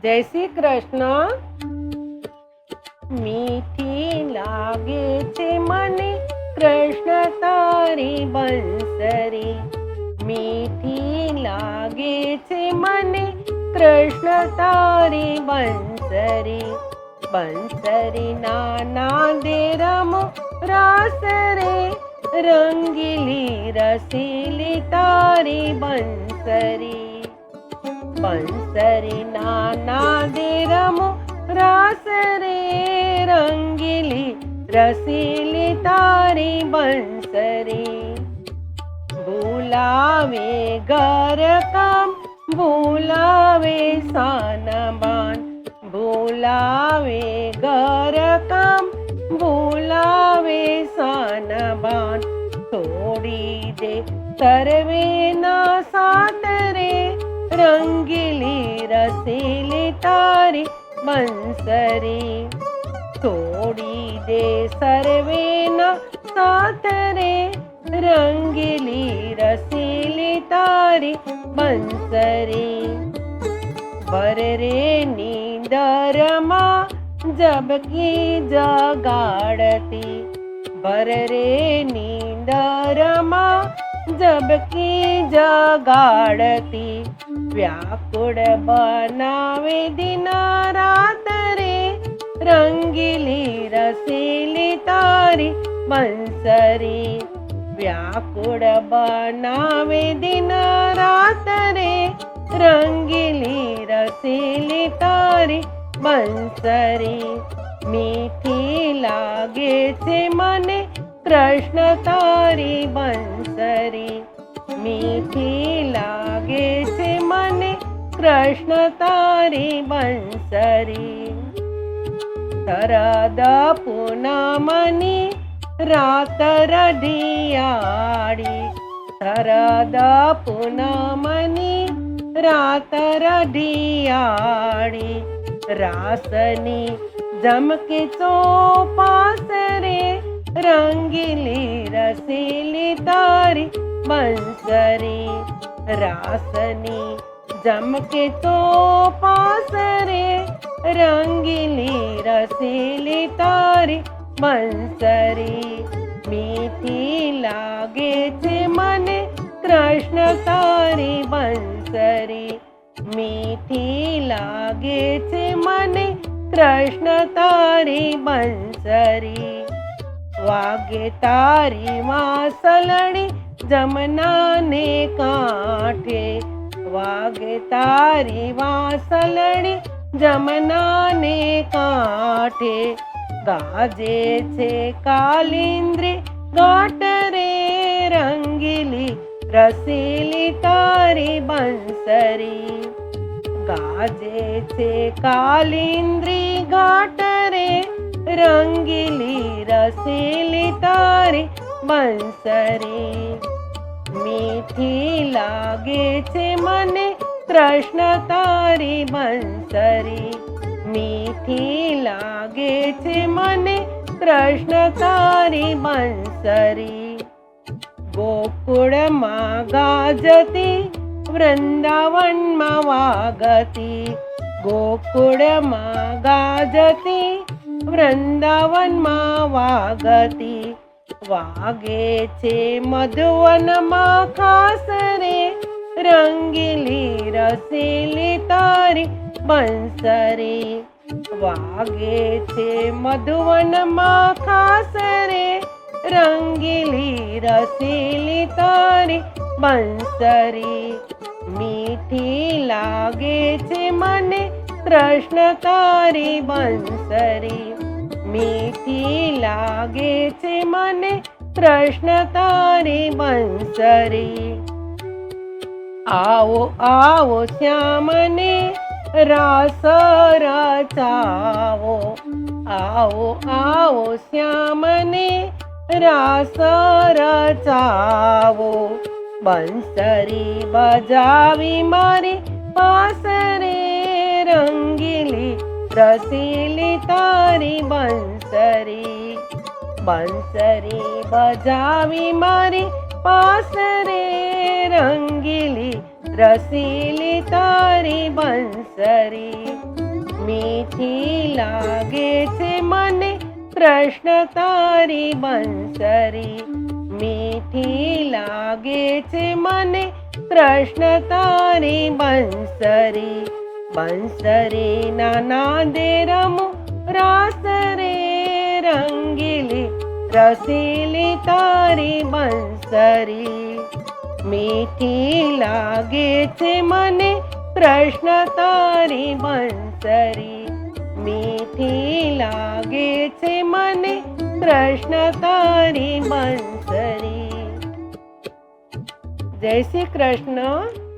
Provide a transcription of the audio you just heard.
જય શ્રી કૃષ્ણ। મીઠી લાગે છે મને કૃષ્ણ તારી બંસરી, મીઠી લાગે છે મને કૃષ્ણ તારી બંસરી। બંસરી નાના દે રમો રાસ રે, રંગીલી રસીલી તારી બંસરી। બંસરી નાના દે રમો રાસ રે, રંગીલી રસીલી તારી બંસરી। ભૂલાવે ઘર કામ, ભૂલાવે સાનબાન, ભૂલાવે ઘર કામ, ભૂલાવે સાનબાન। છોડી દે સર્વેના સાથ રે, રંગીલી રસીલી તારી બંસરી। છોડી દે સર્વેના સાથ રે, રંગીલી રસીલી તારી બંસરી। ભર રે નીંદરમાં ઝબકી જગાડતી, ભર રે નીંદરમાં ઝબકી જગાડતી। વ્યાકુળ બનાવે દિન રાત રે, રંગીલી રસીલી તારી બંસરી। વ્યાકુળ બનાવે દિન રાત રે, રંગીલી રસીલી તારી બંસરી। મીઠી લાગે છે મને કૃષ્ણ તારી બંસરી, મીઠી લાગે છે મને કૃષ્ણ તારી બંસરી। શરદ પૂનમની રાત રઢિયાળી, શરદ પૂનમની રાત રઢિયાળી। રાસની જમકે ચોપાસ રે, રંગીલી રસીલી તારી બંસરી। રાસની જમકે ચોપાસ રે, રંગીલી રસીલી તારી બંસરી। મીઠી લાગે છે મને કૃષ્ણ તારી બંસરી, મીઠી લાગે છે મને કૃષ્ણ તારી બંસરી। વાગે તારી વાંસલડી જમનાને કાંઠે, વાગે તારી વાંસલડી જમનાને કાંઠે। ગાજે છે કાલિંદ્રી ઘાટ રે, રંગીલી રસીલી તારી બંસરી। ગાજે છે કાલિંદ્રી ઘાટ રે, રંગીલી રસીલી તારી બંસરી। મીઠી લાગે છે મને કૃષ્ણ તારી બંસરી, મીઠી લાગે છે મને કૃષ્ણ તારી બંસરી। ગોકુળમાં ગાજતી, વૃંદાવનમાં વાગતી, ગોકુળમાં ગાજતી, વૃંદાવનમાં વાગતી। વાગે છે મધુવનમાં ખાસ રે, રંગીલી રસીલી તારી બંસરી। વાગે છે મધુવનમાં ખાસ રે, રંગીલી રસીલી તારી બંસરી। મીઠી લાગે છે મને કૃષ્ણ તારી બંસરી, મીઠી લાગે છે મને કૃષ્ણ તારી બંસરી। આવો આવો શ્યામને રાસ રચાવો, આવો આવો શ્યામને રાસ રચાવો। બંસરી બજાવી મારી પાસ રે, રંગીલી રસીલી તારી બંસરી। બંસરી બજાવી મારી પાસ રે, રંગીલી રસીલી તારી બંસરી। મીઠી લાગે છે મને કૃષ્ણ તારી બંસરી, મીઠી લાગે છે મને કૃષ્ણ તારી બંસરી. બંસરીના નાદે રમું રાસ રે રંગીલી, રસીલી તારી બંસરી. મીઠી લાગે છે મને કૃષ્ણ તારી બંસરી, મીઠી લાગે છે મને કૃષ્ણ તારી બંસરી. જય શ્રી કૃષ્ણ.